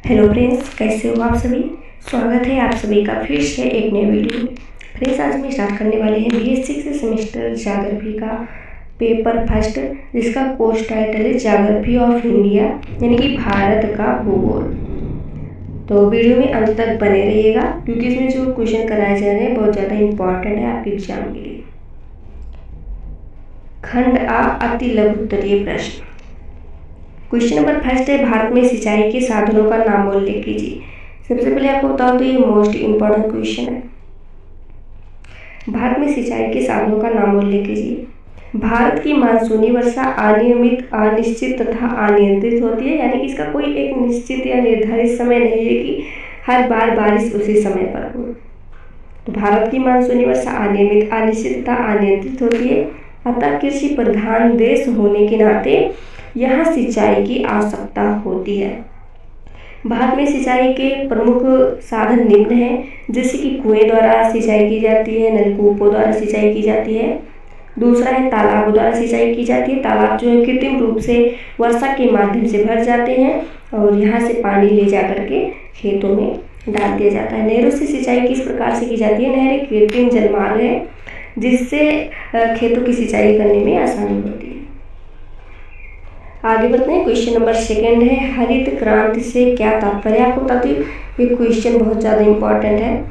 Hello friends, कैसे हो आप सभी। स्वागत है आप सभी का फिर से एक नए वीडियो में। फ्रेंड्स, आज हम स्टार्ट करने वाले हैं BSc सेमेस्टर ज्योग्राफी का पेपर फर्स्ट, जिसका कोर्स टाइटल है ज्योग्राफी ऑफ इंडिया, यानी कि भारत का भूगोल। तो वीडियो में अंत तक बने रहिएगा, क्योंकि इसमें जो क्वेश्चन कराए जा रहे हैं बहुत ज़्यादा इंपॉर्टेंट है आपके एग्जाम के लिए। खंड आ अति लघु उत्तरीय प्रश्न। क्वेश्चन नंबर फर्स्ट है, भारत में सिंचाई के साधनों का नाम उल्लेख कीजिए। सबसे पहले आपको बताओ तो ये मोस्ट इंपॉर्टेंट क्वेश्चन है। भारत में सिंचाई के साधनों का नाम उल्लेख कीजिए। भारत की मानसूनी वर्षा अनियमित, अनिश्चित तथा अनियंत्रित होती है, यानी कि इसका कोई एक निश्चित या निर्धारित समय नहीं है कि हर बार बारिश उसी समय पर हो। तो भारत की मानसूनी वर्षा अनियमित, अनिश्चित तथा अनियंत्रित होती है। अतः कृषि प्रधान देश होने के नाते यहाँ सिंचाई की आवश्यकता होती है। भारत में सिंचाई के प्रमुख साधन निम्न हैं, जैसे कि कुएं द्वारा सिंचाई की जाती है, नलकूपों द्वारा सिंचाई की जाती है। दूसरा है तालाबों द्वारा सिंचाई की जाती है। तालाब जो है कृत्रिम रूप से वर्षा के माध्यम से भर जाते हैं और यहाँ से पानी ले जा करके खेतों में डाल दिया जाता है। नहरों से सिंचाई किस प्रकार से की जाती है। नहरें कृत्रिम जलमार्ग है, जिससे खेतों की सिंचाई करने में आसानी होती है। आगे बढ़ते हैं। क्वेश्चन नंबर सेकंड है, हरित क्रांति से क्या तात्पर्य। आपको बता दूं ये क्वेश्चन बहुत ज़्यादा इंपॉर्टेंट है।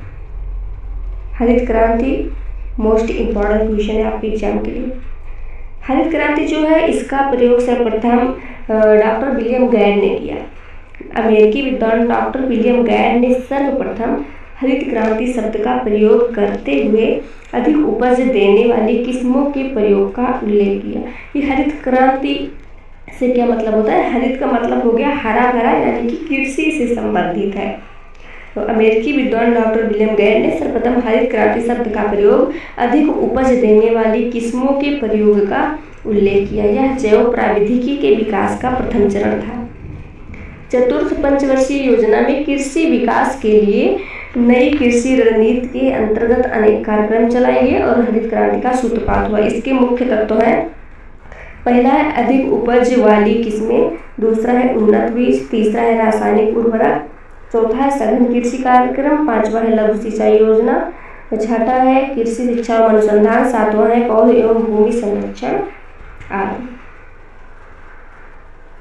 हरित क्रांति मोस्ट इंपॉर्टेंट क्वेश्चन है आपके एग्जाम के लिए। हरित क्रांति जो है, इसका प्रयोग सर्वप्रथम डॉक्टर विलियम गैड ने किया। अमेरिकी विद्वान डॉक्टर विलियम गैड ने सर्वप्रथम हरित क्रांति शब्द का प्रयोग करते हुए अधिक उपज देने वाली किस्मों के प्रयोग का उल्लेख किया। ये हरित क्रांति से क्या मतलब होता है। हरित का मतलब हो गया हरा भरा, यानी कि कृषि से संबंधित है। तो अमेरिकी विद्वान डॉक्टर विलियम गैड ने सर्वप्रथम हरित क्रांति शब्द का प्रयोग अधिक उपज देने वाली किस्मों के प्रयोग का उल्लेख किया। यह जैव प्राविधिकी के विकास का प्रथम चरण था। चतुर्थ पंचवर्षीय योजना में कृषि विकास के लिए नई कृषि रणनीति के अंतर्गत अनेक कार्यक्रम चलाए गए और हरित क्रांति का सूत्रपात हुआ। इसके मुख्य तत्व हैं, पहला है अधिक उपज वाली किस्में, दूसरा है उन्नत बीज, तीसरा है रासायनिक उर्वरक, चौथा है सघन कृषि कार्यक्रम, पांचवा है लघु सिंचाई योजना, छठा है कृषि शिक्षा और अनुसंधान, सातवां है पौध एवं भूमि संरक्षण आदि।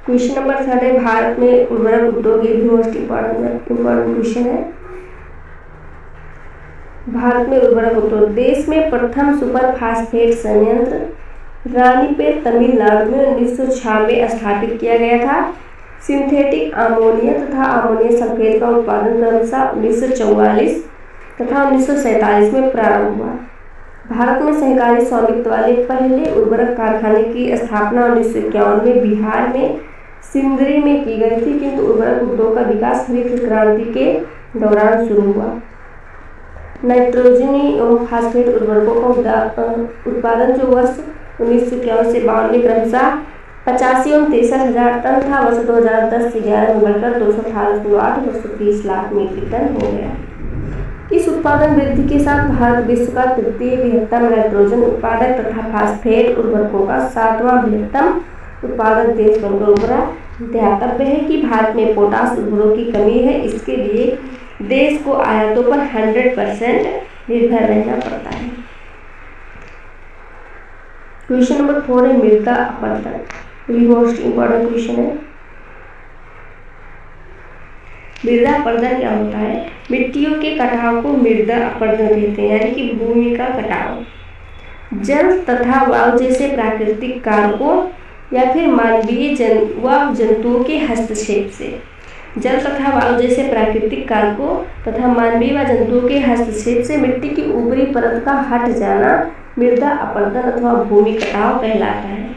क्वेश्चन नंबर थर्ड है, भारत में उर्वरक उद्योग, ये भी मोस्ट इंपॉर्टेंट क्वेश्चन है। भारत में उर्वरक उद्योग। देश में प्रथम सुपर फास्फेट संयंत्र रानीपेट तमिलनाडु में 1906 में स्थापित किया गया था। सिंथेटिक अमोनिया तथा अमोनियम सल्फेट का उत्पादन क्रमशः 1944 तथा 1947 में प्रारंभ हुआ। भारत में सहकारी स्वामित्व वाले पहले उर्वरक कारखाने की स्थापना 1951 में बिहार में सिंदरी में की गई थी, किंतु उर्वरक उद्योग का विकास हरित क्रांति के दौरान शुरू हुआ। नाइट्रोजनी एवं फास्फेट उर्वरकों का उत्पादन जो वर्ष 1951 से 52 क्रमशः 85 एवं 63,000 टन था, वर्ष 2010 से 11 में बढ़कर 218.8 230 लाख मीट्रिक टन हो गया। इस उत्पादन वृद्धि के साथ भारत विश्व का तृतीय बृहत्तम नाइट्रोजन उत्पादक तथा फास्फेट उर्वरकों का 7वां बृहत्तम उत्पादक देश बनकर उभरा। ध्यातव्य है कि भारत में पोटाश उर्वरकों की कमी है, इसके लिए देश को आयातों पर 100% निर्भर रहना पड़ता है। क्वेश्चन नंबर 4 है, मृदा अपरदन। ये मोस्ट इंपॉर्टेंट क्वेश्चन है। मृदा अपरदन क्या होता है। मिट्टियों के कटाव को मृदा अपरदन कहते हैं, यानी कि भूमि का कटाव। जल तथा वायु जैसे प्राकृतिक कारकों या फिर मानवीय व जंतुओं के हस्तक्षेप से। जल तथा वायु जैसे प्राकृतिक कारकों तथा मानवीय व जंतुओं के हस्तक्षेप से मिट्टी की ऊपरी परत का हट जाना मृदा अपरदन अथवा भूमि कटाव कहलाता है।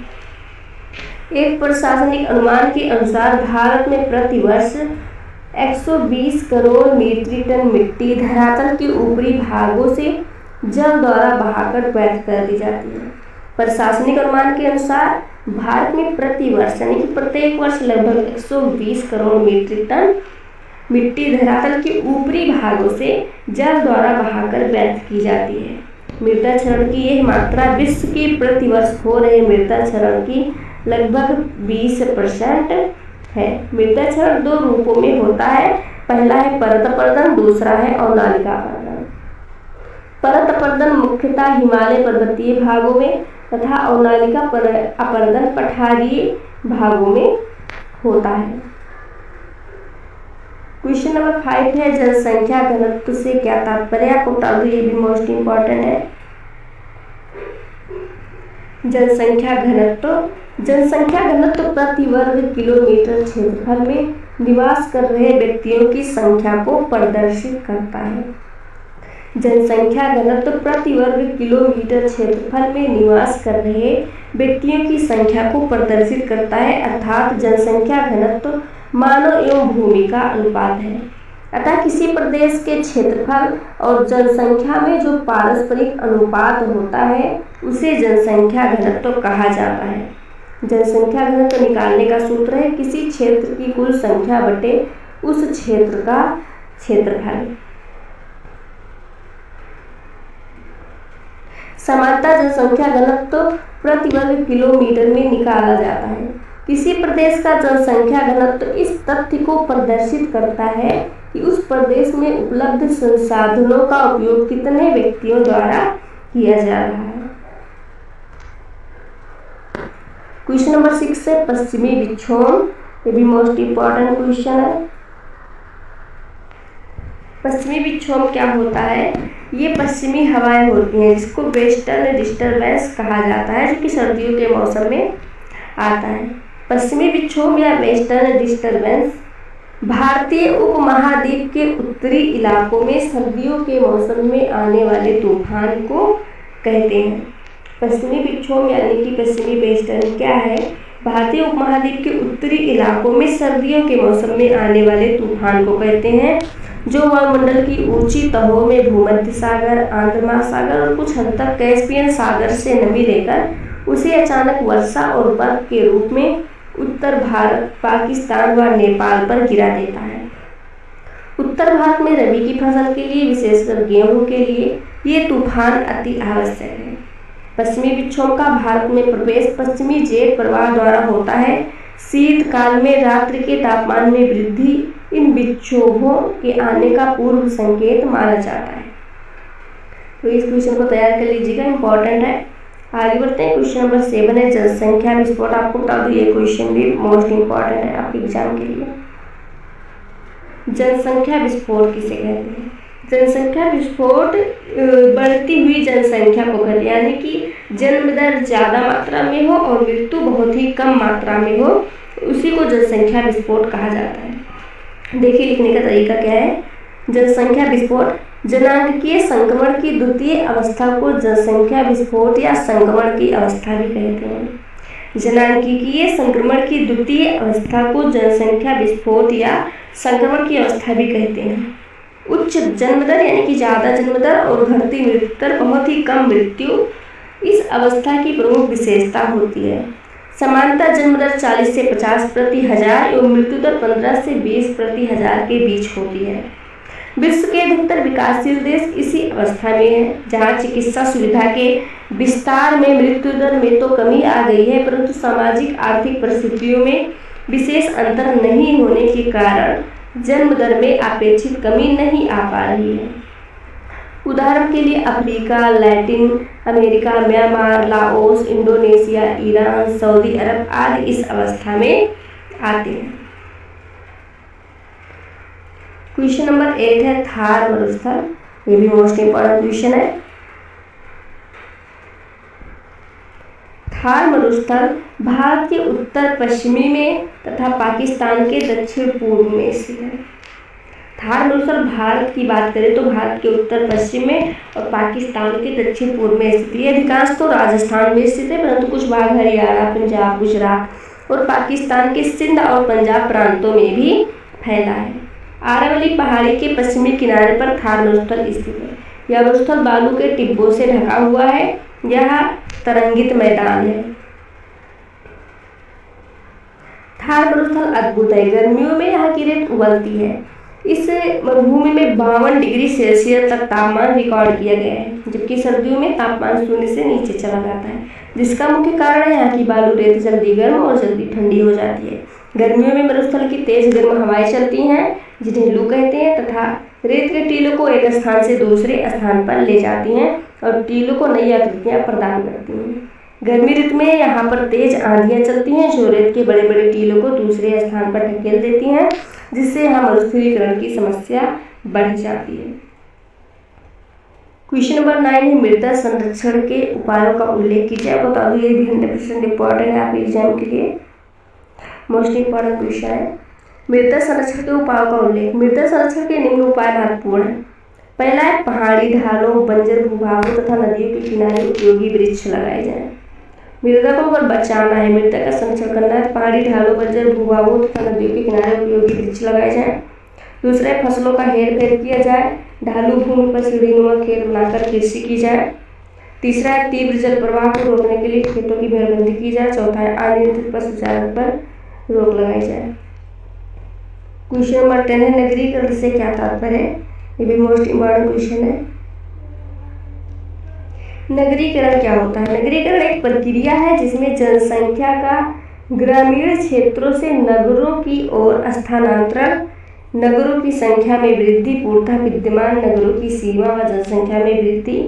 एक प्रशासनिक अनुमान के अनुसार भारत में प्रति वर्ष 120 करोड़ मीट्रिक टन मिट्टी धरातल के ऊपरी भागों से जल द्वारा बहाकर व्यर्थ कर दी जाती है। प्रशासनिक अनुमान के अनुसार भारत में प्रति वर्ष, यानी कि प्रत्येक वर्ष लगभग 120 करोड़ मीट्रिक टन मिट्टी धरातल के ऊपरी भागों से जल द्वारा बहाकर व्यर्थ की जाती है। मृदा क्षरण की यह मात्रा विश्व की प्रति वर्ष हो रहे मृदा क्षरण की लगभग 20% है। मृदा क्षरण 2 रूपों में होता है, पहला है परत अपरदन, दूसरा है अवनालिका अपरदन। परत अपरदन मुख्यतः हिमालय पर्वतीय भागों में तथा अवनालिका अपरदन पठारीय भागों में होता है। क्वेश्चन नंबर 5 है जनसंख्या घनत्व से क्या तात्पर्य, आपको बता दूं ये भी मोस्ट इंपॉर्टेंट है। जनसंख्या घनत्व प्रति वर्ग किलोमीटर क्षेत्रफल में निवास कर रहे व्यक्तियों की संख्या को प्रदर्शित करता है। जनसंख्या घनत्व प्रति वर्ग किलोमीटर क्षेत्रफल में निवास कर रहे व्यक्तियों की संख्या को प्रदर्शित करता है, अर्थात जनसंख्या घनत्व मानव एवं भूमि का अनुपात है। अतः किसी प्रदेश के क्षेत्रफल और जनसंख्या में जो पारस्परिक अनुपात होता है उसे जनसंख्या घनत्व कहा जाता है। जनसंख्या घनत्व निकालने का सूत्र है किसी क्षेत्र की कुल संख्या बटे उस क्षेत्र का क्षेत्रफल। सामान्यतः जनसंख्या घनत्व प्रति वर्ग किलोमीटर में निकाला जाता है। किसी प्रदेश का जनसंख्या घनत्व इस तथ्य को प्रदर्शित करता है कि उस प्रदेश में उपलब्ध संसाधनों का उपयोग कितने व्यक्तियों द्वारा किया जा रहा है। क्वेश्चन नंबर 6 है पश्चिमी विक्षोभ, ये भी मोस्ट इंपॉर्टेंट क्वेश्चन है। पश्चिमी विक्षोभ क्या होता है, ये पश्चिमी हवाएं होती हैं जिसको वेस्टर्न डिस्टर्बेंस कहा जाता है, जो कि सर्दियों के मौसम में आता है। पश्चिमी विक्षोभ या वेस्टर्न डिस्टर्बेंस भारतीय उपमहाद्वीप के उत्तरी इलाकों में सर्दियों के मौसम में आने वाले तूफान को कहते हैं। पश्चिमी विक्षोभ यानी कि पश्चिमी वेस्टर्न क्या है, भारतीय उपमहाद्वीप के उत्तरी इलाकों में सर्दियों के मौसम में आने वाले तूफान को कहते हैं, जो वायुमंडल की ऊंची तहों में भूमध्य सागर, आंध्र महासागर और कुछ हद तक कैस्पियन सागर से नमी लेकर उसे अचानक वर्षा और बर्फ के रूप में उत्तर भारत, पाकिस्तान व नेपाल पर गिरा देता है। उत्तर भारत में रबी की फसल के लिए, विशेषकर गेहूं के लिए ये तूफान अति आवश्यक है। पश्चिमी विक्षोभ का भारत में प्रवेश पश्चिमी जेट प्रवाह द्वारा होता है। शीतकाल में रात्रि के तापमान में वृद्धि इन विक्षोभों के आने का पूर्व संकेत माना जाता है। तो इस क्वेश्चन को तैयार कर लीजिएगा, इंपॉर्टेंट है। आगे बढ़ते हैं। क्वेश्चन नंबर 7 है जनसंख्या विस्फोट, आपको बता दूं ये क्वेश्चन भी मोस्ट इंपॉर्टेंट है आपके एग्जाम के लिए। जनसंख्या विस्फोट किसे कहते हैं? जनसंख्या विस्फोट बढ़ती हुई जनसंख्या को कहते हैं, यानी कि जन्म दर ज़्यादा मात्रा में हो और मृत्यु बहुत ही कम मात्रा में हो, उसी को जनसंख्या विस्फोट कहा जाता है। देखिए लिखने का तरीका क्या है। जनसंख्या विस्फोट जनांकीय संक्रमण की द्वितीय अवस्था को जनसंख्या विस्फोट या संक्रमण की अवस्था भी कहते हैं। जनांकीय संक्रमण की द्वितीय अवस्था को जनसंख्या विस्फोट या संक्रमण की अवस्था भी कहते हैं। उच्च जन्म दर यानी कि ज़्यादा जन्म दर और घटती मृत्यु दर, बहुत ही कम मृत्यु इस अवस्था की प्रमुख विशेषता होती है। सामान्यतः जन्म दर 40 से 50 प्रति हजार एवं मृत्यु दर 15 से 20 प्रति हजार के बीच होती है। विश्व के अधिकतर विकासशील देश इसी अवस्था में है, जहां चिकित्सा सुविधा के विस्तार में मृत्यु दर में तो कमी आ गई है, परंतु सामाजिक आर्थिक परिस्थितियों में विशेष अंतर नहीं होने के कारण जन्म दर में अपेक्षित कमी नहीं आ पा रही है। उदाहरण के लिए Africa, Latin America, Myanmar, Laos, Indonesia, Iran, Saudi Arabia आदि इस अवस्था में आते हैं। क्वेश्चन नंबर 8 है थार मरुस्थल, ये भी मोस्ट इंपॉर्टेंट क्वेश्चन है। थार मरुस्थल भारत के उत्तर पश्चिमी में तथा पाकिस्तान के दक्षिण पूर्व में स्थित है। थार मरुस्थल भारत की बात करें तो भारत के उत्तर पश्चिम में और पाकिस्तान के दक्षिण पूर्व में स्थित है। अधिकांश तो राजस्थान में स्थित है, परंतु कुछ भाग हरियाणा, पंजाब, गुजरात और पाकिस्तान के सिंध और पंजाब प्रांतों में भी फैला है। आरावली पहाड़ी के पश्चिमी किनारे पर थार मरुस्थल स्थित है। यह मरुस्थल बालू के टिब्बों से ढका हुआ है। यह तरंगित मैदान है। थार मरुस्थल अद्भुत है। गर्मियों में यहाँ की रेत उबलती है। इस मरुभूमि में 52 डिग्री सेल्सियस तक तापमान रिकॉर्ड किया गया है, जबकि सर्दियों में तापमान शून्य से नीचे चला जाता है, जिसका मुख्य कारण है यहाँ की बालू रेत जल्दी गर्म और जल्दी ठंडी हो जाती है। गर्मियों में मरुस्थल की तेज गर्म हवाएं चलती हैं जिन्हें लू कहते हैं, तथा रेत के टीलों को एक स्थान से दूसरे स्थान पर ले जाती हैं और टीलों को नई आकृतियां प्रदान करती हैं। गर्मी ऋतु में यहाँ पर तेज आंधियां चलती हैं जो रेत के बड़े बड़े टीलों को दूसरे स्थान पर ढकेल देती हैं, जिससे यहाँ मरुस्थलीकरण की समस्या बढ़ जाती है। क्वेश्चन नंबर 9 है मृदा संरक्षण के उपायों का उल्लेख कीजिए। बता दो ये भी 100% इंपॉर्टेंट है आपके एग्जाम के लिए, मोस्ट इंपॉर्टेंट क्वेश्चन है। मृदा संरक्षण के उपायों का उल्लेख। मृदा संरक्षण के निम्न उपाय महत्वपूर्ण है। पहला है पहाड़ी ढालों, बंजर भूभागों तथा नदियों के किनारे उपयोगी वृक्ष लगाए जाएं। मृदा को अगर बचाना है, मृदा का संरक्षण करना है तो पहाड़ी ढालों, बंजर भूभागों तथा नदियों के किनारे उपयोगी वृक्ष लगाए जाएं। दूसरा है फसलों का हेर फेर किया जाए, ढालू भूमि पर सीढ़ीनुमा खेत बनाकर कृषि की जाए। तीसरा है तीव्र जल प्रवाह को रोकने के लिए खेतों की घेरबंदी की जाए। चौथा है अनियंत्रित पशुचारण पर रोक लगाई जाए। क्वेश्चन नंबर 10 है नगरीकरण से क्या तात्पर्य है। ये भी मोस्ट इम्पॉर्टेंट क्वेश्चन है। नगरीकरण क्या होता है। नगरीकरण एक प्रक्रिया है जिसमें जनसंख्या का ग्रामीण क्षेत्रों से नगरों की ओर स्थानांतरण, नगरों की संख्या में वृद्धि, पूर्णतः विद्यमान नगरों की सीमा व जनसंख्या में वृद्धि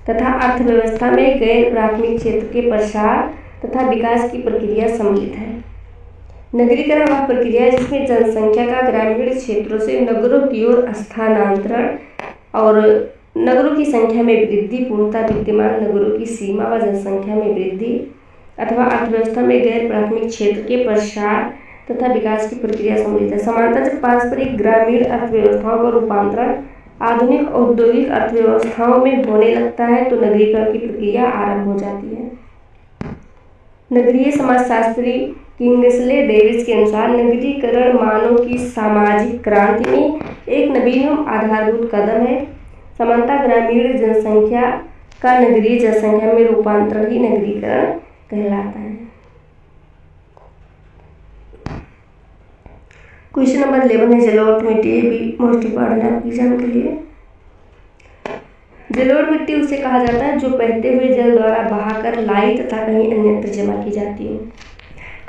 तथा अर्थव्यवस्था में गैर प्राथमिक क्षेत्र के प्रसार तथा विकास की प्रक्रिया सम्मिलित है। नगरीकरण वह प्रक्रिया है जिसमें जनसंख्या का ग्रामीण क्षेत्रों से नगरों की ओर स्थानांतरण और नगरों की संख्या में वृद्धि, पूर्णतः विद्यमान नगरों की सीमा व जनसंख्या में वृद्धि अथवा अर्थव्यवस्था में गैर प्राथमिक क्षेत्र के प्रसार तथा विकास की प्रक्रिया सम्मिलित है। समानतः जब पारस्परिक ग्रामीण अर्थव्यवस्थाओं का रूपांतरण आधुनिक औद्योगिक अर्थव्यवस्थाओं में होने लगता है तो नगरीकरण की प्रक्रिया आरंभ हो जाती है। नगरीय समाजशास्त्री किंग्सले डेविस के अनुसार नगरीकरण मानव की सामाजिक क्रांति में एक नवीन एवं आधारभूत कदम है। समानतः ग्रामीण जनसंख्या का नगरीय जनसंख्या में रूपांतरण ही नगरीकरण कहलाता है। क्वेश्चन नंबर 11 है जलोढ़ मिट्टी। ये भी मोस्ट इंपॉर्टेंट है एग्जाम के लिए। जलोढ़ मिट्टी उसे कहा जाता है जो बहते हुए जल द्वारा बहाकर लाई तथा कहीं अन्यत्र जमा की जाती है।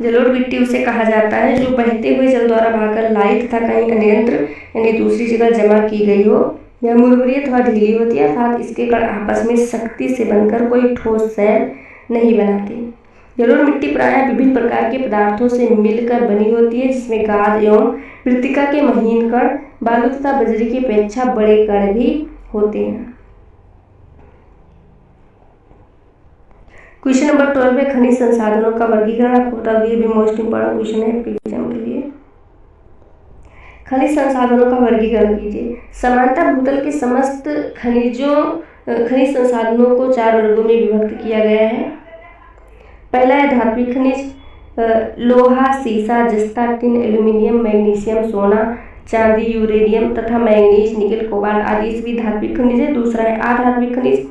जलोढ़ मिट्टी उसे कहा जाता है जो बहते हुए जल द्वारा बहाकर लाई तथा कहीं अन्यत्र यानी दूसरी जगह जमा की गई हो। यह मुरमुरी अथवा ढीली होती है अर्थात इसके कण आपस में सख्ती से बनकर कोई ठोस शैल नहीं बनाती। जलोढ़ मिट्टी प्रायः विभिन्न प्रकार के पदार्थों से मिलकर बनी होती है जिसमें गाद एवं मृत्तिका के महीन कण, बालू तथा बजरी की अपेक्षा बड़े कण भी होते हैं। क्वेश्चन नंबर 12 है खनिज संसाधनों का वर्गीकरण। आपको बता दें ये भी मोस्ट इंपॉर्टेंट क्वेश्चन है एग्जाम के लिए। खनिज संसाधनों का वर्गीकरण कीजिए। समानतः भूतल के समस्त खनिज संसाधनों को 4 वर्गों में विभक्त किया गया है। पहला है धात्विक खनिज, लोहा, सीसा, जस्ता, टिन, एल्यूमिनियम, मैग्नीशियम, सोना, चांदी, यूरेनियम तथा मैंगनीज, निकेल, कोबाल्ट आदि सभी धात्विक खनिज है। दूसरा है अधात्विक खनिज।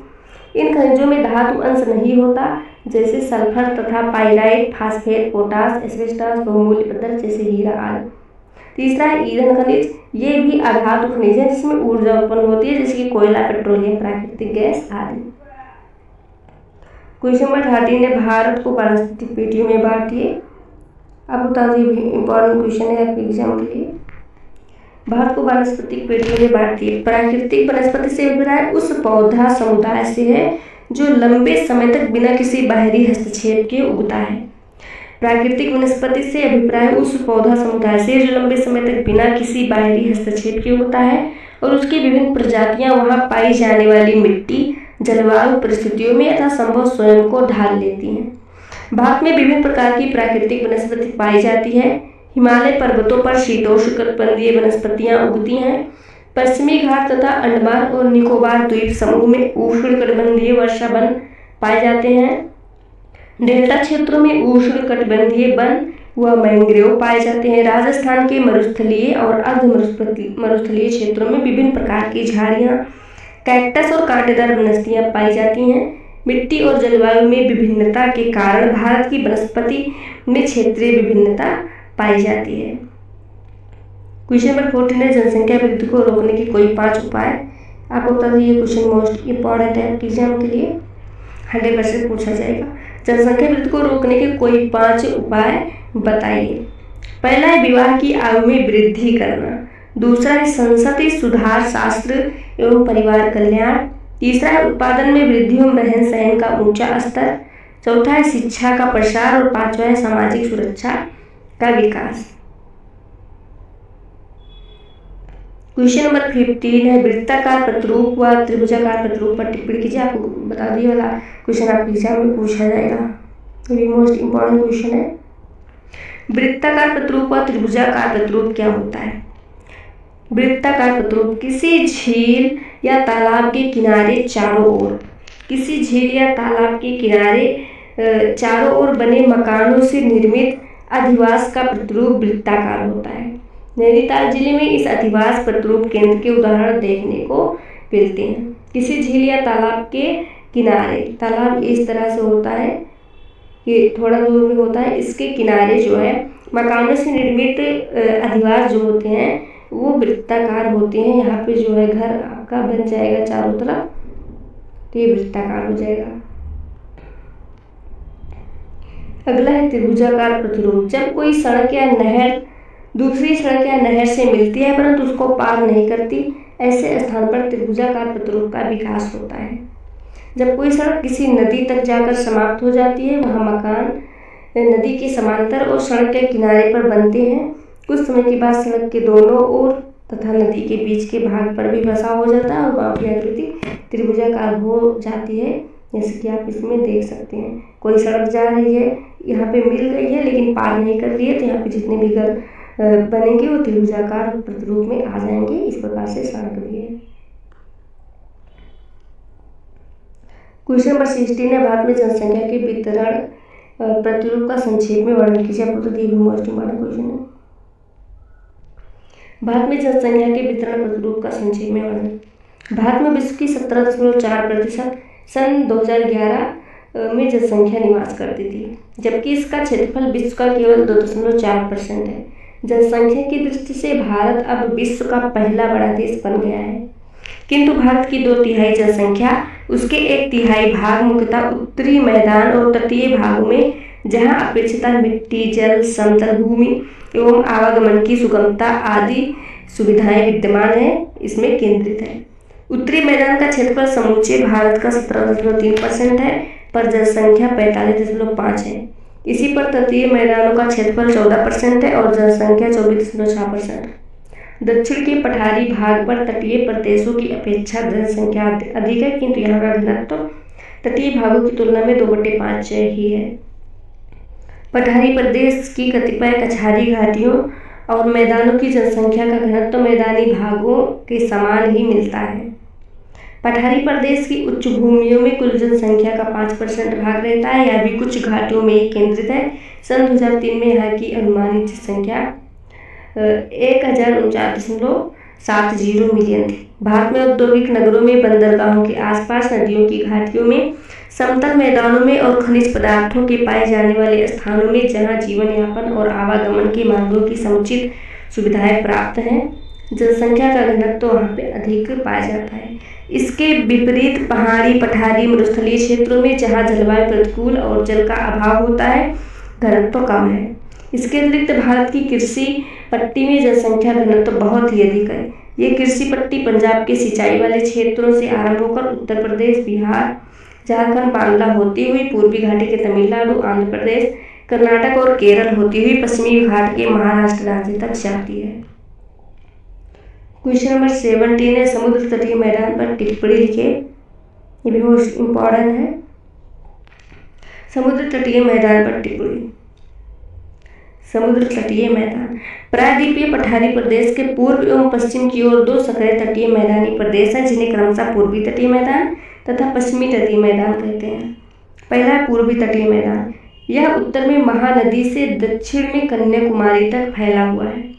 इन खनिजों में धातु अंश नहीं होता जैसे सल्फर तथा पाइराइट, फास्फेट, पोटास, एस्बेस्टॉस, बहुमूल्य पत्थर जैसे हीरा आदि। तीसरा है ईंधन खनिज। ये भी अधातु खनिज है जिसमें ऊर्जा उत्पन्न होती है जैसे कि कोयला, पेट्रोलियम, प्राकृतिक गैस आदि। क्वेश्चन नंबर 13 है भारत को वानस्पतिक पेटियों में बांटिए। आप बता दो ये भी इंपॉर्टेंट क्वेश्चन है आपके एग्जाम के लिए। भारत को वानस्पतिक पेटियों में बांटिए। प्राकृतिक वनस्पति से अभिप्राय उस पौधा समुदाय से है जो लंबे समय तक बिना किसी बाहरी हस्तक्षेप के उगता है। प्राकृतिक वनस्पति से अभिप्राय उस पौधा समुदाय से जो लंबे समय तक बिना किसी बाहरी हस्तक्षेप के उगता है और उसकी विभिन्न प्रजातियां वहां पाई जाने वाली मिट्टी, जलवायु परिस्थितियों में यथासंभव स्वयं को ढाल लेती हैं। भारत में विभिन्न प्रकार की प्राकृतिक वनस्पति पाई जाती है। हिमालय पर्वतों पर शीतोष्णकटिबंधीय वनस्पतियां उगती हैं। पश्चिमी घाट तथा अंडमान और निकोबार द्वीप समूह में उष्णकटिबंधीय वर्षा वन पाए जाते हैं। डेल्टा क्षेत्रों में उष्णकटिबंधीय वन व मैंग्रोव पाए जाते हैं। राजस्थान के मरुस्थलीय और अर्ध मरुस्थलीय क्षेत्रों में विभिन्न प्रकार की झाड़ियां, कैक्टस और कांटेदार वनस्पतियां पाई जाती हैं। मिट्टी और जलवायु में विभिन्नता के कारण भारत की वनस्पति में क्षेत्रीय विभिन्नता पाई जाती है। क्वेश्चन नंबर 14 है जनसंख्या वृद्धि को रोकने के कोई 5 उपाय। आपको बता दें ये क्वेश्चन मोस्ट इंपॉर्टेंट है एग्जाम के लिए, 100% पूछा जाएगा। जनसंख्या वृद्धि को रोकने के कोई 5 उपाय बताइए। पहला है विवाह की आयु में वृद्धि करना, दूसरा है संसदीय सुधार शास्त्र एवं परिवार कल्याण, तीसरा है उत्पादन में वृद्धि एवं रहन सहन का ऊंचा स्तर, चौथा है शिक्षा का प्रसार और पांचवा है सामाजिक सुरक्षा का विकास। क्वेश्चन नंबर 15 है वृत्ताकार प्रतिरूप व त्रिभुजाकार प्रतिरूप पर टिप्पणी कीजिए। आपको बता दिए वाला क्वेश्चन आपके एग्जाम में पूछा जाएगा, ये भी मोस्ट इंपॉर्टेंट क्वेश्चन है। वृत्ताकार प्रतिरूप व त्रिभुजाकार प्रतिरूप क्या होता है? वृत्ताकार प्रतिरूप किसी झील या तालाब के किनारे चारों ओर, किसी झील या तालाब के किनारे चारों ओर बने मकानों से निर्मित अधिवास का प्रतिरूप वृत्ताकार होता है। नैनीताल जिले में इस अधिवास प्रतिरूप केंद्र के उदाहरण देखने को मिलते हैं। किसी झील या तालाब के किनारे, तालाब इस तरह से होता है, ये थोड़ा दूर में होता है, इसके किनारे जो है मकानों से निर्मित अधिवास जो होते हैं वो वृत्ताकार होते हैं। यहाँ पे जो है घर आपका बन जाएगा चारों तरफ, तो ये वृत्ताकार हो जाएगा। अगला है त्रिभुजाकार प्रतिरूप। जब कोई सड़क या नहर दूसरी सड़क या नहर से मिलती है परंतु उसको पार नहीं करती, ऐसे स्थान पर त्रिभुजाकार प्रतिरूप का विकास होता है। जब कोई सड़क किसी नदी तक जाकर समाप्त हो जाती है, वहाँ मकान नदी के समांतर और सड़क के किनारे पर बनते हैं। कुछ समय के बाद सड़क के दोनों ओर तथा नदी के बीच के भाग पर भी बसा हो जाता है और वहाँ की आकृति त्रिभुजाकार हो जाती है, जैसे कि आप इसमें देख सकते हैं। कोई सड़क जा रही है, यहाँ पे मिल गई है लेकिन पार नहीं कर रही है, तो यहाँ पे जितने भी घर बनेंगे वो त्रिभुजाकार प्रतिरूप में आ जाएंगे। इस प्रकार से सड़क भी है। क्वेश्चन नंबर 16 है भारत में जनसंख्या के वितरण प्रतिरूप का संक्षेप में वर्णन कीजिए। आपको तो ये भी मोस्ट इम्पोर्टेंट क्वेश्चन है। भारत में जनसंख्या के वितरण प्रतिरूप का संक्षेप में वर्णन। भारत में विश्व की 17.4% सन 2011 में जनसंख्या निवास करती थी, जबकि इसका क्षेत्रफल विश्व का केवल 2.4% है। जनसंख्या की दृष्टि से भारत अब विश्व का पहला बड़ा देश बन गया है, किंतु भारत की 2/3 जनसंख्या, उसके 1/3 भाग मुख्यतः उत्तरी मैदान और तटीय भागों में, जहां अपेक्षित मिट्टी, जल, समतल भूमि एवं आवागमन की सुगमता आदि सुविधाएं विद्यमान है, इसमें केंद्रित है। उत्तरी मैदान का क्षेत्रफल समूचे भारत का 17.3% है, पर जनसंख्या 45.5 है। इसी पर तटीय मैदानों का क्षेत्रफल 14% है और जनसंख्या 24.6%। दक्षिण के पठारी भाग पर तटीय प्रदेशों की अपेक्षा जनसंख्या अधिक है, किंतु यहाँ का घनत्व तटीय भागों की तुलना में 2/5 ही है। पठारी प्रदेश की कतिपय कछारी घाटियों और मैदानों की जनसंख्या का घनत्व मैदानी भागों के समान ही मिलता है। पठारी प्रदेश की उच्च भूमियों में कुल जनसंख्या का 5% भाग रहता है, यह भी कुछ घाटियों में केंद्रित है। सन 2003 में यहाँ की अनुमानित संख्या 1049.70 मिलियन थी। भारत में औद्योगिक नगरों में, बंदरगाहों के आसपास, नदियों की घाटियों में, समतल मैदानों में और खनिज पदार्थों के पाए जाने वाले स्थानों में, जहाँ जीवन यापन और आवागमन के मार्गों की समुचित सुविधाएं प्राप्त हैं, जनसंख्या का घनत्व वहाँ पे अधिक पाया जाता है। इसके विपरीत पहाड़ी, पठारी, मरुस्थलीय क्षेत्रों में, जहाँ जलवायु प्रतिकूल और जल का अभाव होता है, घनत्व कम है। इसके अतिरिक्त भारत की कृषि पट्टी में जनसंख्या घनत्व बहुत ही अधिक है। ये कृषि पट्टी पंजाब के सिंचाई वाले क्षेत्रों से आरंभ होकर उत्तर प्रदेश, बिहार, झारखंड, बांग्ला होती हुई पूर्वी घाटी के तमिलनाडु, आंध्र प्रदेश, कर्नाटक और केरल होती हुई पश्चिमी घाट के महाराष्ट्र राज्य तक जाती है। क्वेश्चन नंबर 17 है समुद्र तटीय मैदान पर टिप्पणी लिखिए। ये भी मोस्ट इम्पोर्टेंट है। समुद्र तटीय मैदान पर टिप्पणी। समुद्र तटीय मैदान प्रायद्वीपीय पठारी प्रदेश के पूर्व एवं पश्चिम की ओर 2 संकरे तटीय मैदानी प्रदेश हैं, जिन्हें क्रमशः पूर्वी तटीय मैदान तथा पश्चिमी तटीय मैदान कहते हैं। पहला है पूर्वी तटीय मैदान। यह उत्तर में महानदी से दक्षिण में कन्याकुमारी तक फैला हुआ है।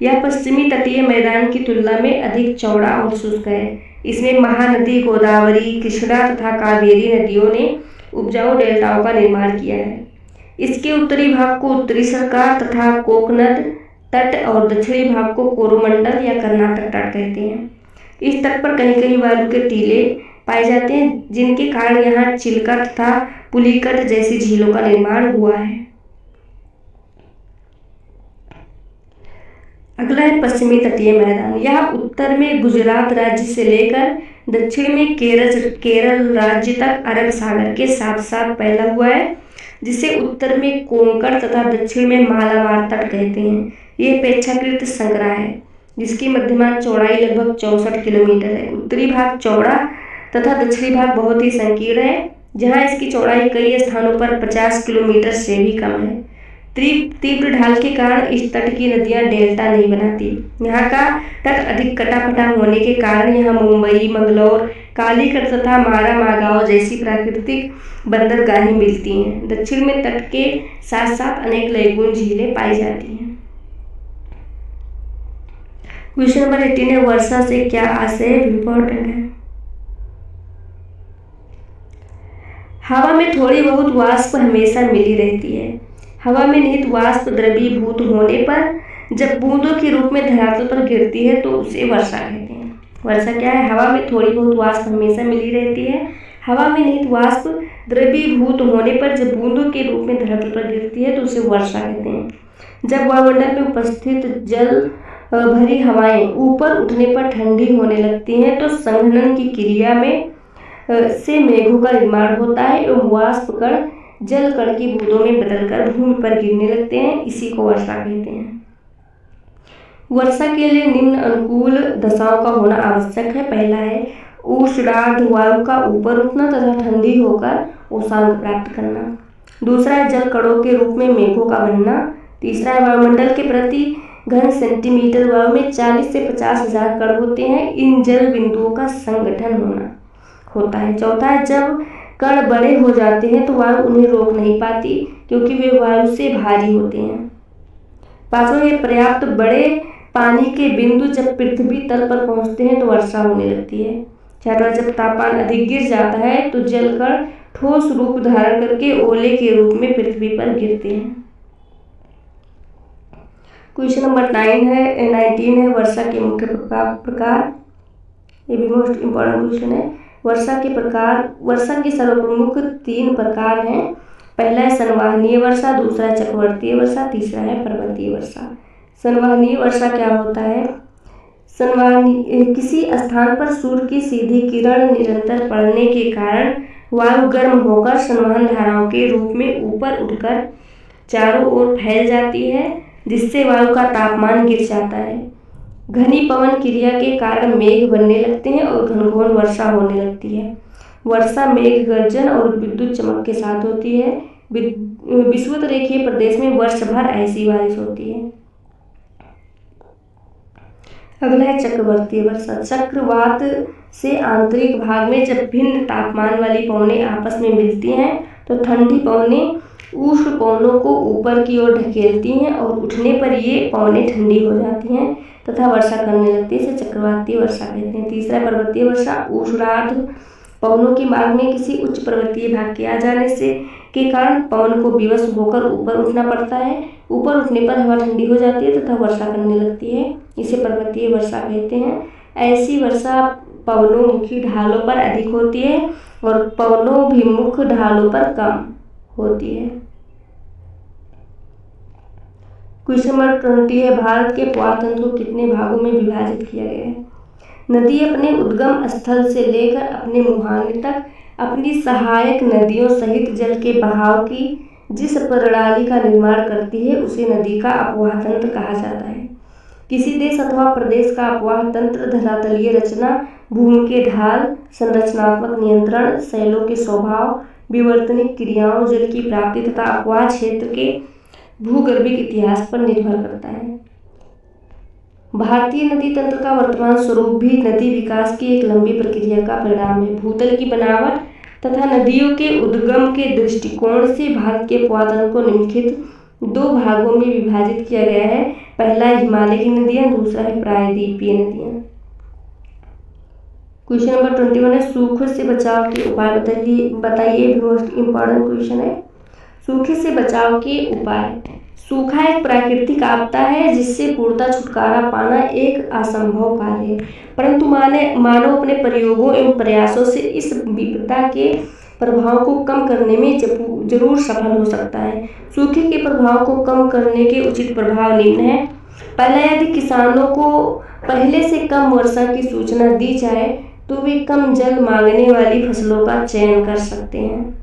यह पश्चिमी तटीय मैदान की तुलना में अधिक चौड़ा और शुष्क है। इसमें महानदी, गोदावरी, कृष्णा तथा कावेरी नदियों ने उपजाऊ डेल्टाओं का निर्माण किया है। इसके उत्तरी भाग को उत्तरी सरकार तथा कोकनद तट और दक्षिणी भाग को कोरोमंडल या कर्नाटक तट कहते हैं। इस तट पर कहीं कहीं बालू के टीले पाए जाते हैं, जिनके कारण यहाँ चिल्का तथा पुलिकट जैसी झीलों का निर्माण हुआ है। अगला है पश्चिमी तटीय मैदान। यह उत्तर में गुजरात राज्य से लेकर दक्षिण में केरल राज्य तक अरब सागर के साथ साथ फैला हुआ है, जिसे उत्तर में कोंकण तथा दक्षिण में मालाबार तट कहते हैं। ये अपेक्षाकृत संकरा है, जिसकी मध्यमान चौड़ाई लगभग 64 किलोमीटर है। उत्तरी भाग चौड़ा तथा दक्षिणी भाग बहुत ही संकीर्ण है, जहाँ इसकी चौड़ाई कई स्थानों पर 50 किलोमीटर से भी कम है। तीव्र ढाल के कारण इस तट की नदियां डेल्टा नहीं बनाती। यहाँ का तट अधिक कटा-फटा होने के कारण यहाँ मुंबई, मंगलौर, कालीकट तथा मारा-मागाओ जैसी प्राकृतिक बंदरगाहें मिलती हैं। दक्षिण में तट के साथ साथ अनेक लैगून झीलें पाई जाती हैं। क्वेश्चन नंबर 18 है, वर्षा से क्या आशय इंपॉर्टेंट है। हवा में थोड़ी बहुत वाष्प हमेशा मिली रहती है। हवा में निहित वाष्प द्रवीभूत होने पर जब बूंदों के रूप में धरातल पर गिरती है तो उसे वर्षा कहते हैं। वर्षा क्या है? हवा में थोड़ी बहुत वाष्प हमेशा मिली रहती है। हवा में निहित वाष्प द्रवीभूत होने पर जब बूंदों के रूप में धरातल पर गिरती है तो उसे वर्षा कहते हैं। जब वायुमंडल में उपस्थित जल भरी हवाएं ऊपर उठने पर ठंडी होने लगती हैं तो संघनन की क्रिया में से मेघों का निर्माण होता है एवं वाष्प कण जल कण की बूंदों में बदलकर भूमि पर गिरने लगते हैं। इसी को वर्षा कहते हैं। वर्षा के लिए निम्न अनुकूल दशाओं का होना आवश्यक है। पहला है उष्णार्ध वायु का ऊपर उठना तथा ठंडी होकर उष्मांक प्राप्त करना। दूसरा है जल कणों के रूप में मेघों का बनना। तीसरा है वायुमंडल के प्रति घन सेंटीमीटर वायु में 40 से 50,000 कण होते हैं। इन जल बिंदुओं का संगठन होता है। चौथा है जब कण बड़े हो जाते हैं तो वायु उन्हें रोक नहीं पाती क्योंकि वे वायु से भारी होते हैं। पांचवा है पर्याप्त बड़े पानी के बिंदु जब पृथ्वी तल पर पहुंचते हैं तो वर्षा होने लगती है। छठवां जब तापमान अधिक गिर जाता है तो जल कण ठोस रूप धारण करके ओले के रूप में पृथ्वी पर गिरते हैं। क्वेश्चन नंबर 19 है वर्षा के मुख्य प्रकार। ये भी मोस्ट इम्पोर्टेंट क्वेश्चन है। वर्षा के सर्वप्रमुख 3 प्रकार हैं। पहला है संवहनीय वर्षा, दूसरा है चक्रवर्तीय वर्षा, तीसरा है पर्वतीय वर्षा। संवहनीय वर्षा क्या होता है? किसी स्थान पर सूर्य की सीधी किरण निरंतर पड़ने के कारण वायु गर्म होकर संवहन धाराओं के रूप में ऊपर उठकर चारों ओर फैल जाती है, जिससे वायु का तापमान गिर जाता है। घनी पवन क्रिया के कारण मेघ बनने लगते हैं और घनघोर वर्षा होने लगती है। वर्षा मेघ गर्जन और विद्युत चमक के साथ होती है। विषुवत रेखीय प्रदेश में वर्ष भर ऐसी बारिश होती है। अगला है चक्रवर्तीय वर्षा। चक्रवात से आंतरिक भाग में जब भिन्न तापमान वाली पवनें आपस में मिलती हैं तो ठंडी पवनें उष्ण पवनों को ऊपर की ओर ढकेलती हैं और उठने पर ये पवनें ठंडी हो जाती हैं तथा वर्षा करने लगती है। इसे चक्रवातीय वर्षा कहते हैं। तीसरा पर्वतीय वर्षा। उष्णार्ध पवनों के मार्ग में किसी उच्च पर्वतीय भाग के आ जाने से के कारण पवन को विवश होकर ऊपर उठना पड़ता है। ऊपर उठने पर हवा ठंडी हो जाती है तथा वर्षा करने लगती है। इसे पर्वतीय वर्षा कहते हैं। ऐसी वर्षा पवनोमुखी ढालों पर अधिक होती है और पवनोभिमुख ढालों पर कम होती है। क्वेश्चन नंबर 20 है भारत के प्रवाहतंत्र को कितने भागों में विभाजित किया गया है? नदी अपने उद्गम स्थल से लेकर अपने मुहाने तक अपनी सहायक नदियों सहित जल के बहाव की जिस प्रणाली का निर्माण करती है उसे नदी का अपवाह तंत्र कहा जाता है। किसी देश अथवा प्रदेश का अपवाह तंत्र धरातलीय रचना, भूमि के ढाल, संरचनात्मक नियंत्रण, शैलों के स्वभाव, विवर्तनिक क्रियाओं, जल की प्राप्ति तथा अपवाह क्षेत्र के भूगर्भिक इतिहास पर निर्भर करता है। भारतीय नदी तंत्र का वर्तमान स्वरूप भी नदी विकास की एक लंबी प्रक्रिया का परिणाम है। भूतल की बनावट तथा नदियों के उद्गम के दृष्टिकोण से भारत के प्रवाहतंत्र को निम्नलिखित 2 भागों में विभाजित किया गया है। पहला है हिमालय की नदियां, दूसरा है प्रायद्वीपीय नदियां। क्वेश्चन नंबर 21 है सूखे से बचाव के उपाय बताइए। मोस्ट इम्पोर्टेंट क्वेश्चन है। सूखे से बचाव के उपाय। सूखा एक प्राकृतिक आपदा है जिससे पूर्णतः छुटकारा पाना एक असंभव कार्य है, परंतु मानव अपने प्रयोगों एवं प्रयासों से इस विपदा के प्रभाव को कम करने में जरूर सफल हो सकता है। सूखे के प्रभाव को कम करने के उचित प्रभाव निम्न है। पहला, यदि किसानों को पहले से कम वर्षा की सूचना दी जाए तो वे कम जल मांगने वाली फसलों का चयन कर सकते हैं।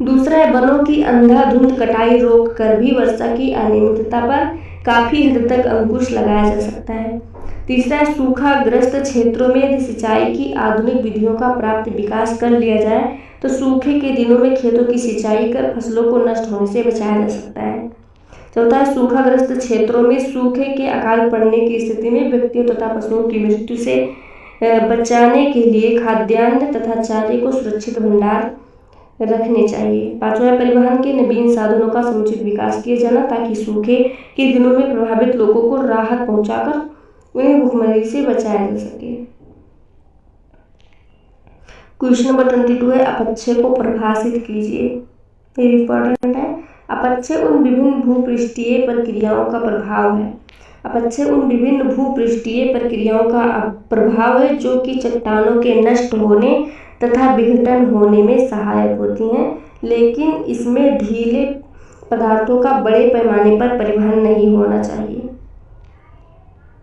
दूसरा है, वनों की अंधाधुंध कटाई रोक कर भी वर्षा की अनियमितता पर काफी हद तक अंकुश लगाया जा सकता है। तीसरा है, सूखाग्रस्त क्षेत्रों में यदि सिंचाई की आधुनिक विधियों का प्राप्त विकास कर लिया जाए तो सूखे के दिनों में खेतों की सिंचाई कर फसलों को नष्ट होने से बचाया जा सकता है। चौथा है, सूखाग्रस्त क्षेत्रों में सूखे के अकाल पड़ने की स्थिति में व्यक्तियों तथा पशुओं की मृत्यु से बचाने के लिए खाद्यान्न तथा चारे को सुरक्षित भंडार रखने चाहिए। पांचवा है, परिवहन के नवीन साधनों का समुचित विकास किया जाना ताकि सूखे के दिनों में प्रभावित लोगों को राहत पहुंचाकर उन्हें भूखमरी से बचाया जा सके। क्वेश्चन नंबर 22 है, अपक्षय को परिभाषित कीजिए। ये इंपॉर्टेंट है। अपक्षय उन विभिन्न भूपृष्ठीय प्रक्रियाओं का प्रभाव है। अपक्षय उन विभिन्न भूपृष्ठीय प्रक्रियाओं का प्रभाव है जो कि चट्टानों के नष्ट होने तथा विघटन होने में सहायक होती हैं, लेकिन इसमें ढीले पदार्थों का बड़े पैमाने पर परिवहन नहीं होना चाहिए।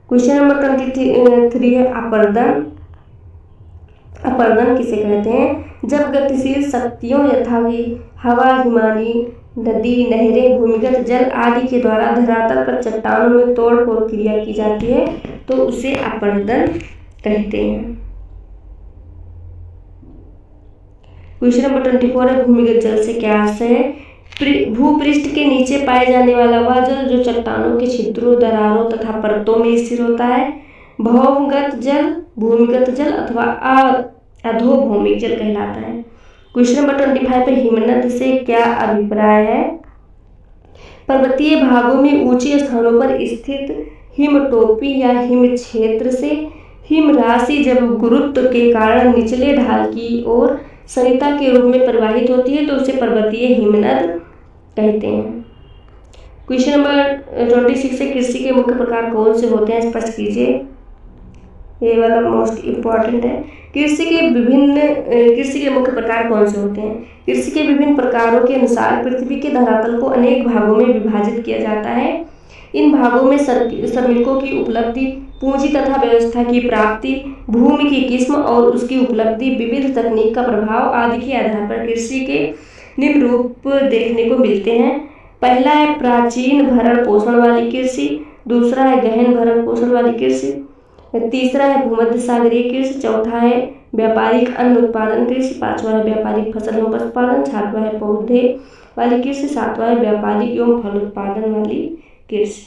क्वेश्चन नंबर 23 है, अपर्दन। अपर्दन किसे कहते हैं? जब गतिशील शक्तियों यथा हवा, हिमानी, नदी, नहरें, भूमिगत जल आदि के द्वारा धरातल पर चट्टानों में तोड़-फोड़ क्रिया की जाती है तो उसे अपर्दन कहते हैं। क्वेश्चन नंबर 24 है, भूमिगत जल से क्या आशय है? भूपृष्ठ के नीचे पाए जाने वाला वह जल जो चट्टानों के छिद्रों, दरारों तथा परतों में स्थिर होता है। भौमगत जल, भूमिगत जल अथवा अधोभौमिक जल कहलाता है। क्वेश्चन नंबर 25 पे हिमनद से क्या अभिप्राय है? पर्वतीय भागों में ऊंचे स्थानों पर स्थित हिमटोपी या हिम क्षेत्र से हिम राशि जब गुरुत्व के कारण निचले ढाल की ओर सरिता के रूप में प्रवाहित होती है तो उसे पर्वतीय हिमनद कहते हैं। क्वेश्चन नंबर 26 है, कृषि के मुख्य प्रकार कौन से होते हैं? स्पष्ट कीजिए। ये वाला मोस्ट इम्पॉर्टेंट है। कृषि के मुख्य प्रकार कौन से होते हैं? कृषि के विभिन्न प्रकारों के अनुसार पृथ्वी के धरातल को अनेक भागों में विभाजित किया जाता है। इन भागों में श्रमिकों की उपलब्धि, पूंजी तथा व्यवस्था की प्राप्ति, भूमि की किस्म और उसकी उपलब्धि, विविध तकनीक का प्रभाव आदि के आधार पर कृषि के निम्न रूप देखने को मिलते हैं। पहला है प्राचीन भरण पोषण वाली कृषि, दूसरा है गहन भरण पोषण वाली कृषि, तीसरा है भूमध्य सागरीय कृषि, चौथा है व्यापारिक अन्न उत्पादन कृषि, पांचवा है व्यापारिक फसल एवं पशुपालन, छठवां है पौधे वाली कृषि, सातवां है व्यापारिक एवं फल उत्पादन वाली कृषि।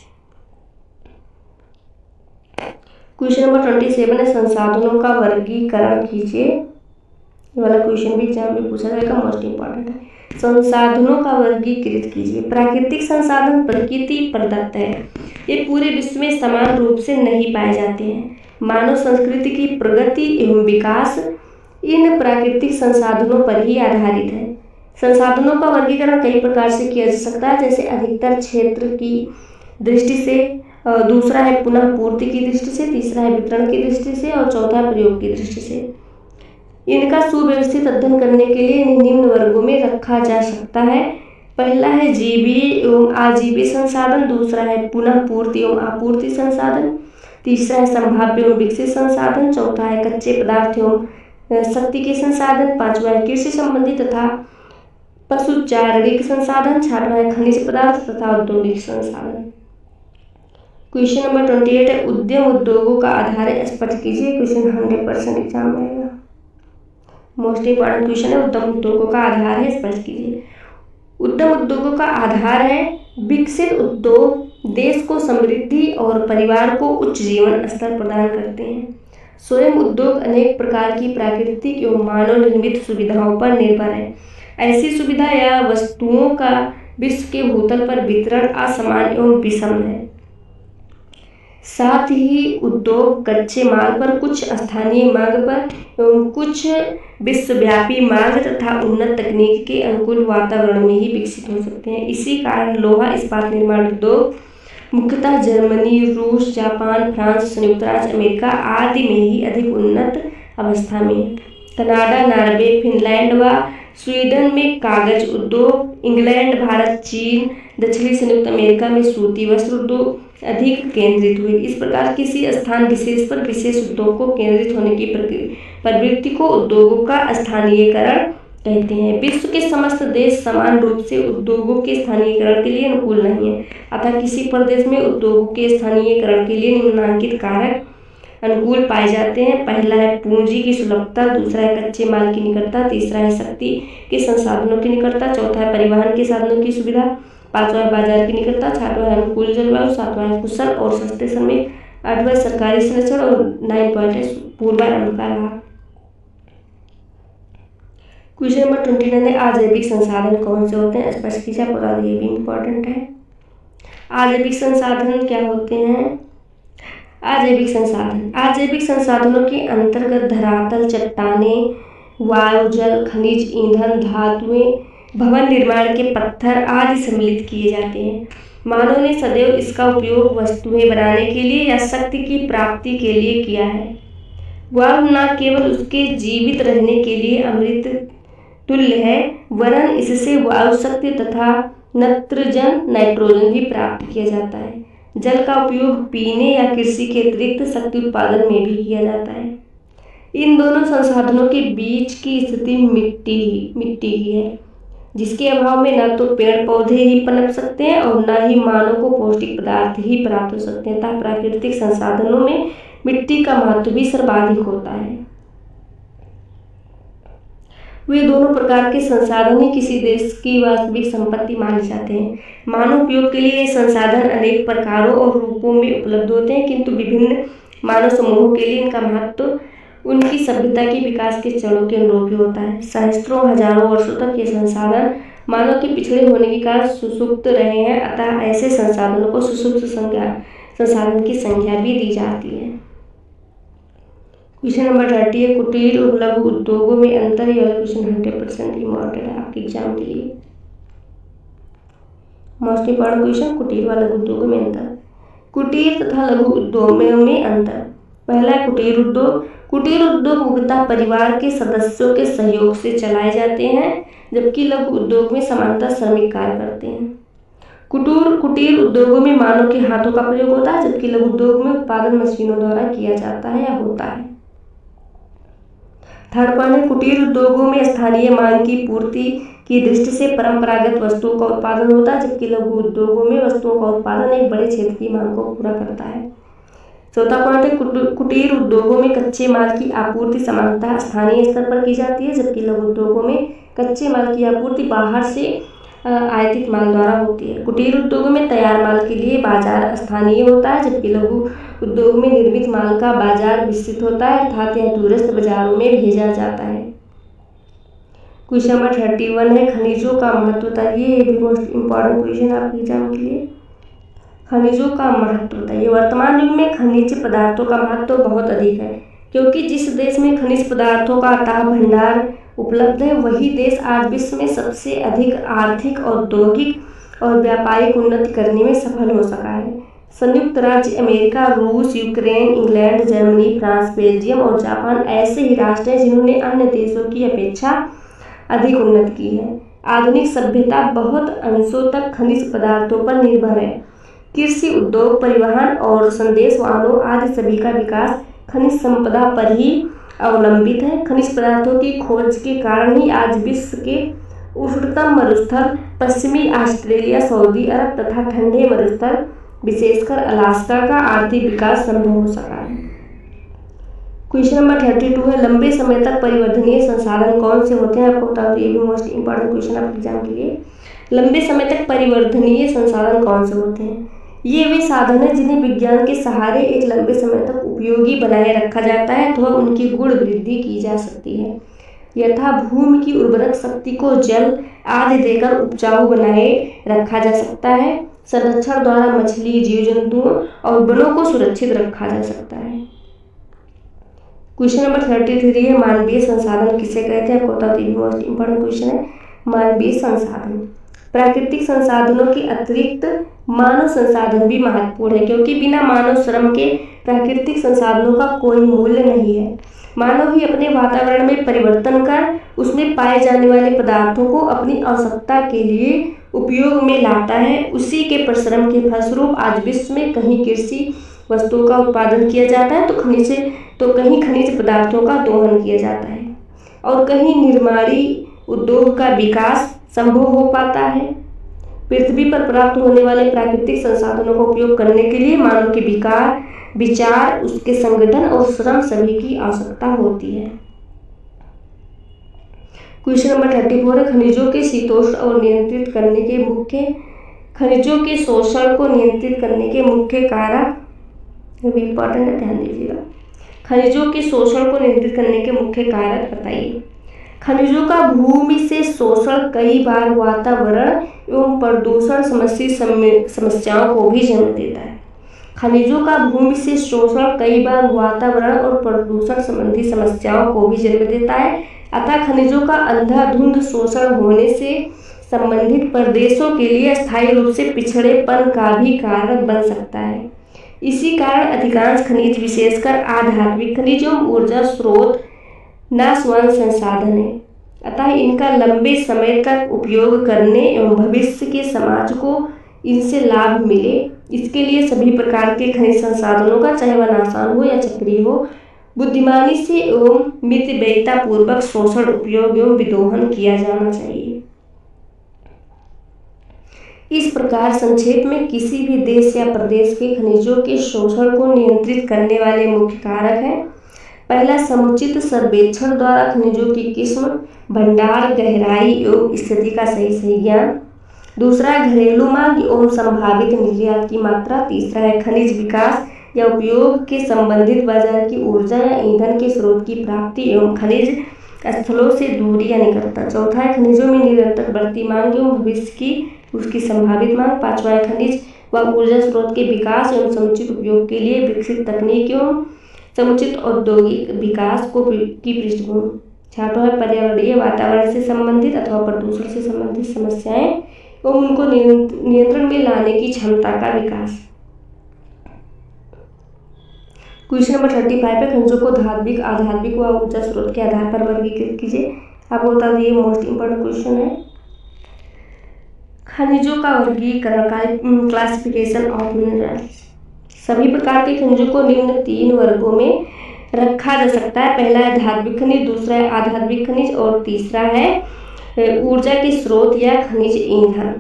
क्वेश्चन नंबर 27 है, संसाधनों का वर्गीकरण कीजिए। ये वाला क्वेश्चन भी एग्जाम में पूछा जाएगा, मोस्ट इंपॉर्टेंट है। संसाधनों का वर्गीकृत कीजिए। प्राकृतिक संसाधन प्रकृति प्रदत्त है, ये पूरे विश्व में समान रूप से नहीं पाए जाते हैं। मानव संस्कृति की प्रगति एवं विकास इन प्राकृतिक संसाधनों पर ही आधारित है। संसाधनों का वर्गीकरण कई प्रकार से किया जा सकता है, जैसे अधिकतर क्षेत्र की दृष्टि से, दूसरा है पुनः पूर्ति की दृष्टि से, तीसरा है वितरण की दृष्टि से और चौथा है प्रयोग की दृष्टि से। इनका सुव्यवस्थित अध्ययन करने के लिए इन्हें निम्न वर्गों में रखा जा सकता है। पहला है जीवीय एवं आजीवीय संसाधन, दूसरा है पुनः पूर्ति एवं आपूर्ति संसाधन, तीसरा है संभाव्य एवं विकसित संसाधन, चौथा है कच्चे पदार्थ एवं शक्ति के संसाधन, पांचवा है कृषि संबंधी तथा पशुचारणिक संसाधन, छठवां है खनिज पदार्थ तथा औद्योगिक संसाधन। क्वेश्चन नंबर 28 है, उद्यम उद्योगों का आधार स्पष्ट कीजिए। क्वेश्चन 100% एग्जाम में आएगा, मोस्ट इंपॉर्टेंट क्वेश्चन है। उद्यम उद्योगों का आधार है, स्पष्ट कीजिए। उद्यम उद्योगों का आधार है विकसित उद्योग देश को समृद्धि और परिवार को उच्च जीवन स्तर प्रदान करते हैं। स्वयं उद्योग अनेक प्रकार की प्राकृतिक एवं मानव निर्मित सुविधाओं पर निर्भर है। ऐसी सुविधा या वस्तुओं का विश्व के भूतल पर वितरण असमान एवं विषम है। साथ ही उद्योग कच्चे माल पर, कुछ स्थानीय मांग पर एवं कुछ विश्वव्यापी मांग तथा उन्नत तकनीक के अनुकूल वातावरण में ही विकसित हो सकते हैं। इसी कारण लोहा इस्पात निर्माण उद्योग मुख्यतः जर्मनी, रूस, जापान, फ्रांस, संयुक्त राज्य अमेरिका आदि में ही अधिक उन्नत अवस्था में। कनाडा, नॉर्वे, फिनलैंड व स्वीडन में कागज उद्योग, इंग्लैंड, भारत, चीन, दक्षिणी संयुक्त अमेरिका में सूती वस्त्र उद्योग अधिक केंद्रित हुए। इस प्रकार किसी स्थान विशेष पर विशेष उद्योग को केंद्रित होने की प्रवृत्ति को उद्योगों का स्थानीयकरण कहते हैं। विश्व के समस्त देश समान रूप से उद्योगों के स्थानीयकरण के लिए अनुकूल नहीं है, अतः किसी प्रदेश में उद्योगों के स्थानीयकरण के लिए निम्नलिखित कारक अनुकूल पाए जाते हैं। पहला है पूंजी की सुलभता, दूसरा है कच्चे माल की निकटता, तीसरा है शक्ति के संसाधनों की निकटता, चौथा है परिवहन के साधनों की सुविधा, पांचवा है बाजार की निकटता, छठवां है अनुकूल जलवायु, सातवां है कुशल और सस्ते श्रमिक, आठवां सरकारी संरक्षण और 9 पॉइंट है पूर्वानुमान का लाभ। क्वेश्चन नंबर 29 है अजैविक संसाधन कौन से होते हैं? स्पष्ट कीजिए, बता दें, ये भी इम्पोर्टेंट है। अजैविक संसाधन क्या होते हैं? अजैविक संसाधनों के अंतर्गत धरातल, चट्टानें, वायु, जल, खनिज, ईंधन, धातुएं, भवन निर्माण के पत्थर आदि सम्मिलित किए जाते हैं। मानव ने सदैव इसका उपयोग वस्तुएं बनाने के लिए या शक्ति की प्राप्ति के लिए किया है। वायु न केवल उसके जीवित रहने के लिए अमृत तुल्य है, वरन इससे वायु शक्ति तथा नाइट्रोजन भी प्राप्त किया जाता है। जल का उपयोग पीने या कृषि के अतिरिक्त शक्ति उत्पादन में भी किया जाता है। इन दोनों संसाधनों के बीच की स्थिति मिट्टी ही है, जिसके अभाव में न तो पेड़ पौधे ही पनप सकते हैं और न ही मानव को पौष्टिक पदार्थ ही प्राप्त हो सकते हैं, तथा प्राकृतिक संसाधनों में मिट्टी का महत्व भी सर्वाधिक होता है। वे दोनों प्रकार के संसाधन ही किसी देश की वास्तविक संपत्ति माने जाते हैं। मानव उपयोग के लिए ये संसाधन अनेक प्रकारों और रूपों में उपलब्ध होते हैं, किंतु विभिन्न मानव समूहों के लिए इनका महत्व उनकी सभ्यता के विकास के चरणों के अनुरूप ही होता है। सहस्त्रों हजारों वर्षों तक ये संसाधन मानव के पिछड़े होने के कारण सुसुप्त रहे हैं, अतः ऐसे संसाधनों को सुसुप्त संसाधन की संज्ञा भी दी जाती है। क्वेश्चन नंबर 30 है कुटीर और लघु उद्योगों में अंतर। यह क्वेश्चन 100% इम्पोर्टेंट है आपके एग्जाम के लिए। मोस्ट इम्पोर्टेंट क्वेश्चन, कुटीर व लघु उद्योगों में अंतर। कुटीर तथा लघु उद्योगों में अंतर। पहला है कुटीर उद्योग। कुटीर उद्योग मुख्यतः परिवार के सदस्यों के सहयोग से चलाए जाते हैं, जबकि लघु उद्योग में सामान्यतः श्रमिक कार्य करते हैं। कुटीर उद्योगों में मानव के हाथों का प्रयोग होता है, जबकि लघु उद्योग में उत्पादन मशीनों द्वारा किया जाता है या होता है। थर्ड पॉइंट है कुटीर उद्योगों में स्थानीय मांग की पूर्ति की दृष्टि से परंपरागत वस्तुओं का उत्पादन होता है, जबकि लघु उद्योगों में वस्तुओं का उत्पादन एक बड़े क्षेत्र की मांग को पूरा करता है। चौथा पॉइंट है कुटीर उद्योगों में कच्चे माल की आपूर्ति सामान्यतः स्थानीय स्तर पर की जाती है, जबकि लघु उद्योगों में कच्चे माल की आपूर्ति बाहर से आयातित माल द्वारा होती है। कुटीर उद्योगों में तैयार माल के लिए बाजार स्थानीय होता है, जबकि लघु उद्योग में निर्मित माल का बाजार विस्तृत होता है, अर्थात यह दूरस्थ बाजारों में भेजा जाता है। क्वेश्चन नंबर 31 है खनिजों का महत्व बताइए। ये भी मोस्ट इम्पोर्टेंट क्वेश्चन है आपके एग्जाम के लिए। खनिजों का महत्व बताइए। वर्तमान युग में खनिज पदार्थों का महत्व बहुत अधिक है, क्योंकि जिस देश में खनिज पदार्थों का अथाह भंडार उपलब्ध है, वही देश आज विश्व में सबसे अधिक आर्थिक, औद्योगिक और व्यापारिक उन्नति करने में सफल हो सका है। संयुक्त राज्य अमेरिका, रूस, Ukraine, England, Germany, France, Belgium और जापान ऐसे ही राष्ट्र हैं जिन्होंने अन्य देशों की अपेक्षा अधिक उन्नति की है। आधुनिक सभ्यता बहुत अंशों तक खनिज पदार्थों पर निर्भर है। कृषि, उद्योग, परिवहन और संदेश वाहनों आदि सभी का विकास खनिज संपदा पर ही अवलंबित है। खनिज पदार्थों की खोज के कारण ही आज विश्व के उष्णतम मरुस्थल पश्चिमी ऑस्ट्रेलिया, सऊदी अरब तथा ठंडे मरुस्थल विशेषकर अलास्का का आर्थिक विकास संभव हो सका है। क्वेश्चन नंबर 32 है लंबे समय तक परिवर्धनीय संसाधन कौन से होते हैं? आपको बता दो, ये भी मोस्ट इंपॉर्टेंट क्वेश्चन आपके एग्जाम के लिए। लंबे समय तक परिवर्धनीय संसाधन कौन से होते हैं? ये वे साधन हैं जिन्हें विज्ञान के सहारे एक लंबे समय तक उपयोगी बनाए रखा जाता है अथवा उनकी गुण वृद्धि की जा सकती है। यथा भूमि की उर्वरक शक्ति को जल आदि देकर उपजाऊ बनाए रखा जा सकता है। संरक्षण द्वारा मछली, जीव जंतुओं और वनों को सुरक्षित रखा जा सकता है। क्वेश्चन नंबर 33 है मानवीय संसाधन किसे कहते हैं? आपको बता दें, मोस्ट इंपॉर्टेंट क्वेश्चन है। मानवीय संसाधन प्राकृतिक संसाधनों के अतिरिक्त मानव संसाधन भी महत्वपूर्ण है, क्योंकि बिना मानव श्रम के प्राकृतिक संसाधनों का कोई मूल्य नहीं है। मानव ही अपने वातावरण में परिवर्तन कर उसमें पाए जाने वाले पदार्थों को अपनी आवश्यकता के लिए उपयोग में लाता है। उसी के परिश्रम के फलस्वरूप आज विश्व में कहीं कृषि वस्तुओं का उत्पादन किया जाता है, तो कहीं खनिज पदार्थों का दोहन किया जाता है और कहीं निर्माणी उद्योग का विकास संभव हो पाता है। पृथ्वी पर प्राप्त होने वाले प्राकृतिक संसाधनों का उपयोग करने के लिए मानव के विचार, उसके संगठन और श्रम सभी की आवश्यकता होती है। क्वेश्चन नंबर 34 है, खनिजों के शीतोष्ण और नियंत्रित करने के मुख्य खनिजों के शोषण को नियंत्रित करने के मुख्य कारक, ये भी इंपॉर्टेंट है, ध्यान दीजिएगा। खनिजों के शोषण को नियंत्रित करने के मुख्य कारक बताइए। खनिजों का भूमि से शोषण कई बार वातावरण एवं प्रदूषण संबंधी समस्याओं को भी जन्म देता है। खनिजों का भूमि से शोषण कई बार वातावरण और प्रदूषण संबंधी समस्याओं को भी जन्म देता है। अतः खनिजों का अंधाधुंध शोषण होने से संबंधित प्रदेशों के लिए स्थायी रूप से पिछड़ेपन का भी कारक बन सकता है। इसी कारण अधिकांश खनिज, विशेषकर आध्यात्मिक खनिज एवं ऊर्जा स्रोत, नाशवान संसाधन है। अतः इनका लंबे समय तक उपयोग करने एवं भविष्य के समाज को इनसे लाभ मिले, इसके लिए सभी प्रकार के खनिज संसाधनों का, चाहे वह आसान हो या चक्रीय हो, बुद्धिमानी से एवं मितव्ययिता पूर्वक शोषण, उपयोग एवं विदोहन किया जाना चाहिए। इस प्रकार संक्षेप में किसी भी देश या प्रदेश के खनिजों के शोषण को नियंत्रित करने वाले मुख्य कारक हैं। पहला, समुचित सर्वेक्षण द्वारा खनिजों की किस्म, भंडार, गहराई एवं स्थिति का सही ज्ञान। दूसरा, घरेलू मांग एवं संभावित निर्यात की मात्रा। तीसरा है खनिज विकास या उपयोग के संबंधित बाजार की ऊर्जा या ईंधन के स्रोत की प्राप्ति एवं खनिज स्थलों से दूरी या निकटता। चौथा है खनिजों में निरंतर बढ़ती मांग एवं भविष्य की उसकी संभावित मांग। पांचवा है खनिज व ऊर्जा स्रोत के विकास एवं समुचित उपयोग के लिए विकसित तकनीक एवं समुचित औद्योगिक विकास की पृष्ठभूमि। छठवां है पर्यावरणीय, वातावरण से संबंधित अथवा प्रदूषण से संबंधित समस्याएं एवं उनको नियंत्रण में लाने की क्षमता का विकास। क्वेश्चन नंबर 35 पे खनिजों को धात्विक, आध्यात्मिक व ऊर्जा स्रोत के आधार पर वर्गीकृत कीजिए। आपको बता दिए, मोस्ट इंपॉर्टेंट क्वेश्चन है। खनिजों का वर्गीकरण, क्लासिफिकेशन ऑफ मिनरल्स। सभी प्रकार के खनिजों को निम्न 3 वर्गों में रखा जा सकता है। पहला है धात्विक खनिज, दूसरा है आध्यात्मिक खनिज और तीसरा है ऊर्जा के स्रोत या खनिज ईंधन।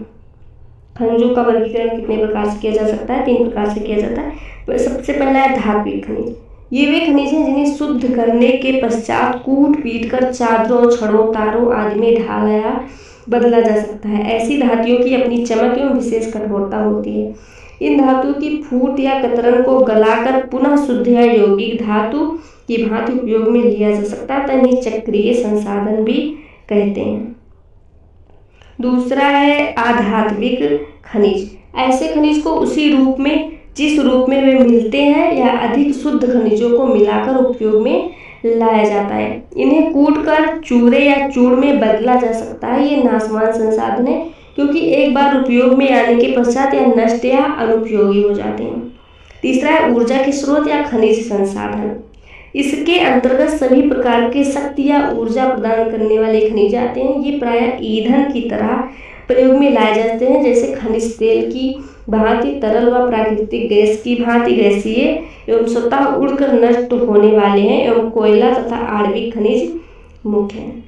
खनिजों का वर्गीकरण कितने प्रकार से किया जा सकता है? 3 प्रकार से किया जाता है। सबसे पहला है धात्विक खनिज। ये वे खनिज हैं जिन्हें शुद्ध करने के पश्चात कूट पीट कर चादरों, छड़ों, तारों आदि में ढाला बदला जा सकता है। ऐसी धातुओं की अपनी चमक एवं विशेष कठोरता होती है। इन धातुओं की फूट या कतरन को गलाकर पुनः शुद्ध या यौगिक धातु की भांति उपयोग में लिया जा सकता है, तभी चक्रीय संसाधन भी कहते हैं। दूसरा है आध्यात्मिक खनिज। ऐसे खनिज को उसी रूप में, जिस रूप में वे मिलते हैं या अधिक शुद्ध खनिजों को मिलाकर उपयोग में लाया जाता है। इन्हें कूटकर चूरे या चूर्ण में बदला जा सकता है। ये नाशवान संसाधन है क्योंकि एक बार उपयोग में आने के पश्चात या नष्ट या अनुपयोगी हो जाते हैं। तीसरा है ऊर्जा के स्रोत या खनिज संसाधन। इसके अंतर्गत सभी प्रकार के शक्ति या ऊर्जा प्रदान करने वाले खनिज आते हैं। ये प्रायः ईंधन की तरह प्रयोग में लाए जाते हैं, जैसे खनिज तेल की भांति, तरल व प्राकृतिक गैस की भांति गैसीय एवं स्वतः उड़कर नष्ट होने वाले हैं, एवं कोयला तथा आणविक खनिज मुख्य हैं।